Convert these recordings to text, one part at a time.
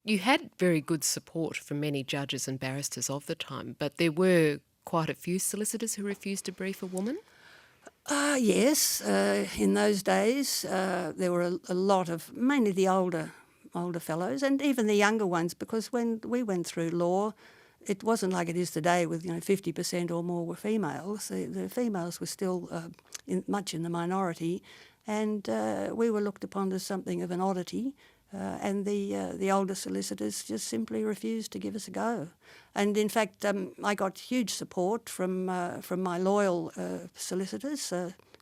You had very good support from many judges and barristers of the time, but there were quite a few solicitors who refused to brief a woman. Yes, in those days there were a lot of, mainly the older fellows and even the younger ones, because when we went through law, it wasn't like it is today with 50% or more were females. The females were still much in the minority, and we were looked upon as something of an oddity. And the older solicitors just simply refused to give us a go. And in fact, I got huge support from my loyal solicitors,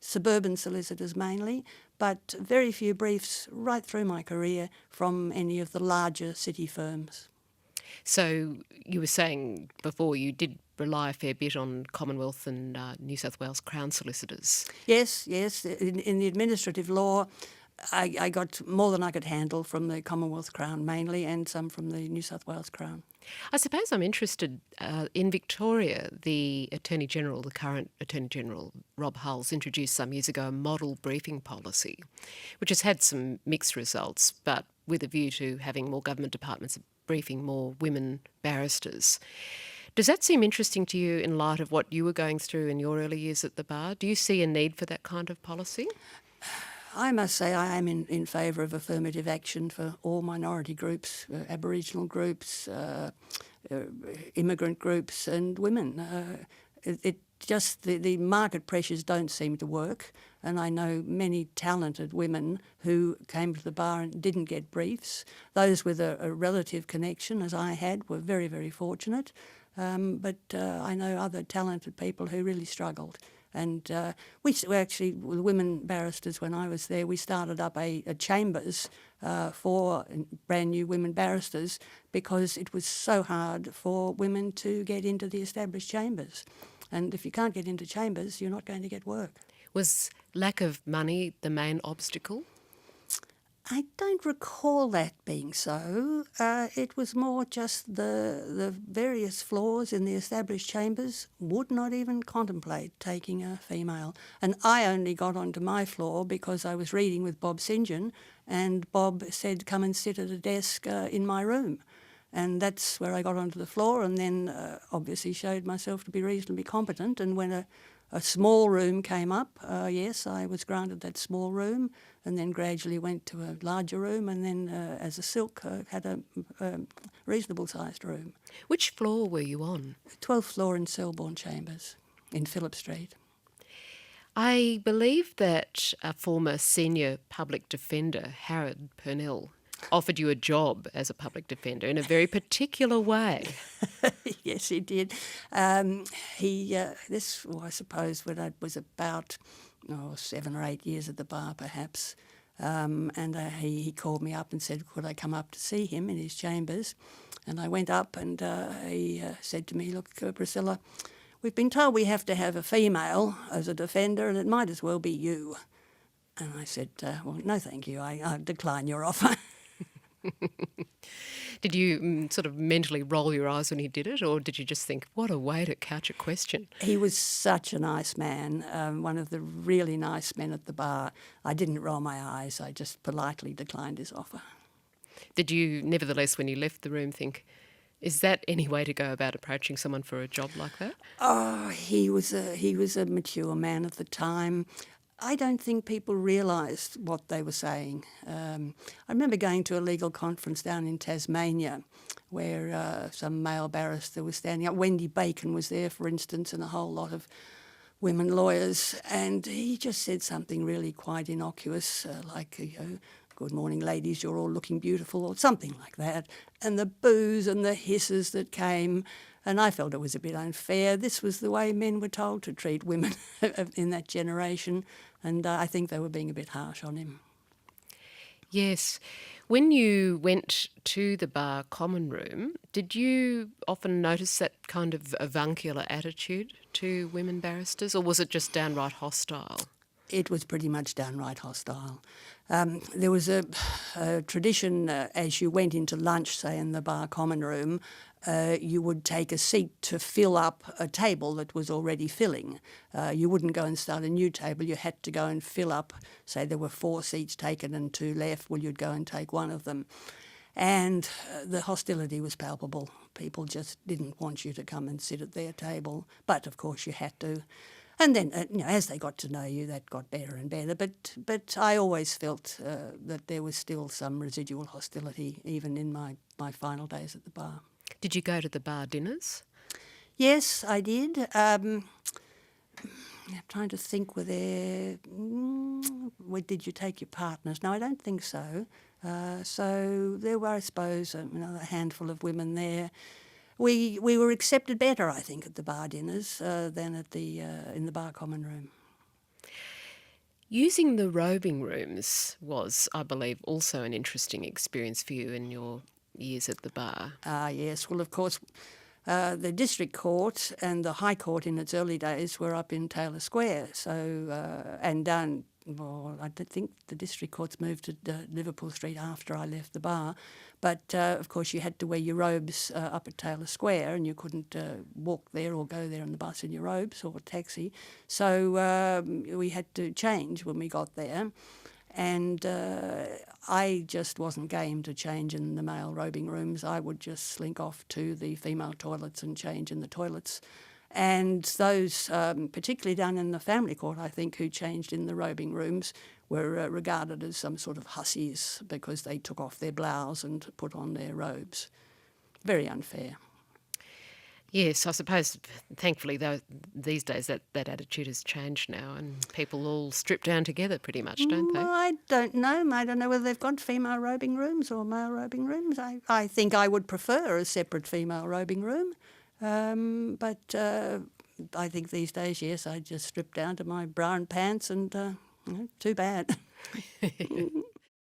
suburban solicitors mainly, but very few briefs right through my career from any of the larger city firms. So you were saying before you did rely a fair bit on Commonwealth and New South Wales Crown solicitors. Yes, yes. In the administrative law, I got more than I could handle from the Commonwealth Crown mainly, and some from the New South Wales Crown. I suppose I'm interested, in Victoria, the Attorney General, the current Attorney General, Rob Hulls, introduced some years ago a model briefing policy, which has had some mixed results, but with a view to having more government departments briefing more women barristers. Does that seem interesting to you in light of what you were going through in your early years at the bar? Do you see a need for that kind of policy? I must say I am in favour of affirmative action for all minority groups, Aboriginal groups, immigrant groups and women. It just, the market pressures don't seem to work, and I know many talented women who came to the bar and didn't get briefs. Those with a relative connection, as I had, were very, very fortunate, but I know other talented people who really struggled. And we actually, the women barristers, when I was there, we started up a chambers for brand new women barristers, because it was so hard for women to get into the established chambers. And if you can't get into chambers, you're not going to get work. Was lack of money the main obstacle? I don't recall that being so. It was more just the various floors in the established chambers would not even contemplate taking a female. And I only got onto my floor because I was reading with Bob St John, and Bob said, come and sit at a desk in my room. And that's where I got onto the floor, and then obviously showed myself to be reasonably competent. And when a small room came up, yes, I was granted that small room, and then gradually went to a larger room, and then as a silk had a reasonable sized room. Which floor were you on? 12th floor in Selborne Chambers in Phillip Street. I believe that a former senior public defender, Harold Purnell, offered you a job as a public defender in a very particular way. Yes, he did. This, well, I suppose, when I was about 7 or 8 years at the bar, perhaps, and he called me up and said, could I come up to see him in his chambers? And I went up, and he said to me, look, Priscilla, we've been told we have to have a female as a defender, and it might as well be you. And I said, well, no, thank you. I decline your offer. Did you sort of mentally roll your eyes when he did it, or did you just think, what a way to couch a question? He was such a nice man, one of the really nice men at the bar. I didn't roll my eyes, I just politely declined his offer. Did you, nevertheless, when you left the room, think, is that any way to go about approaching someone for a job like that? Oh, he was a mature man at the time. I don't think people realised what they were saying. I remember going to a legal conference down in Tasmania where some male barrister was standing up. Wendy Bacon was there, for instance, and a whole lot of women lawyers. And he just said something really quite innocuous, like, good morning, ladies, you're all looking beautiful, or something like that. And the boos and the hisses that came, and I felt it was a bit unfair. This was the way men were told to treat women in that generation, and I think they were being a bit harsh on him. Yes. When you went to the bar common room, did you often notice that kind of avuncular attitude to women barristers, or was it just downright hostile? It was pretty much downright hostile. There was a tradition as you went into lunch, say in the bar common room, you would take a seat to fill up a table that was already filling. You wouldn't go and start a new table, you had to go and fill up, say there were 4 seats taken and 2 left, well you'd go and take one of them. And the hostility was palpable. People just didn't want you to come and sit at their table, but of course you had to. And then, as they got to know you, that got better and better. But I always felt that there was still some residual hostility, even in my final days at the bar. Did you go to the bar dinners? Yes, I did. I'm trying to think, where did you take your partners? No, I don't think so. So there were, I suppose, a handful of women there. We were accepted better, I think, at the bar dinners than at in the bar common room. Using the robing rooms was, I believe, also an interesting experience for you in your years at the bar. Yes. Well, of course, the district court and the high court in its early days were up in Taylor Square. So, and down, well, I don't think the district courts moved to Liverpool Street after I left the bar. But, of course, you had to wear your robes up at Taylor Square, and you couldn't walk there or go there on the bus in your robes or taxi. So we had to change when we got there. And I just wasn't game to change in the male robing rooms. I would just slink off to the female toilets and change in the toilets. And those, particularly down in the family court, I think, who changed in the robing rooms were regarded as some sort of hussies because they took off their blouse and put on their robes. Very unfair. Yes, I suppose, thankfully, though, these days that attitude has changed now and people all strip down together pretty much, don't they? Well, I don't know. I don't know whether they've got female robing rooms or male robing rooms. I think I would prefer a separate female robing room. But I think these days, yes, I just strip down to my bra and pants and too bad.